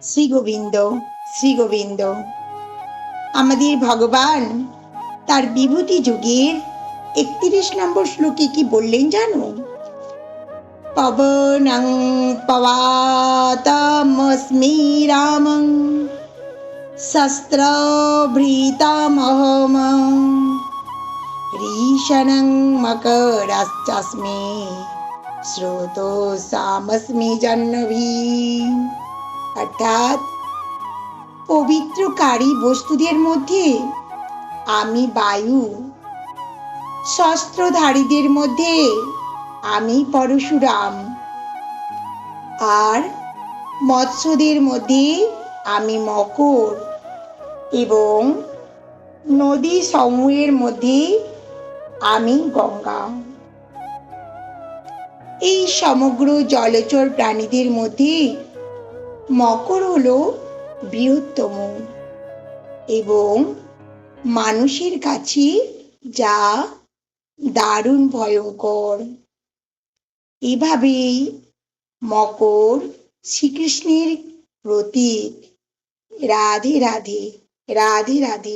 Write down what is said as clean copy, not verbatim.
শ্রী গোবিন্দ, শ্রী গোবিন্দ। আমাদের ভগবান তার বিভূতি যুগের 31 নম্বর শ্লোকে কি বললেন জানো? পবনং পবাতমস্মি রামং শস্ত্রভৃতামহম ঋষণং মকরশ্চাস্মি স্রোতস্যামস্মি জাহ্নবী। অর্থাৎ পবিত্রকারী বস্তুদের মধ্যে আমি বায়ু, শস্ত্রধারীদের মধ্যে আমি পরশুরাম, আর মৎস্যদের মধ্যে আমি মকর, এবং নদী সমূহের মধ্যে আমি গঙ্গা। এই সমগ্র জলচর প্রাণীদের মধ্যে মকর হলো বৃহত্তম এবং মানুষের কাছে যা দারুণ ভয়ঙ্কর। এভাবেই মকর শ্রীকৃষ্ণের প্রতীক। রাধে রাধে, রাধে রাধে।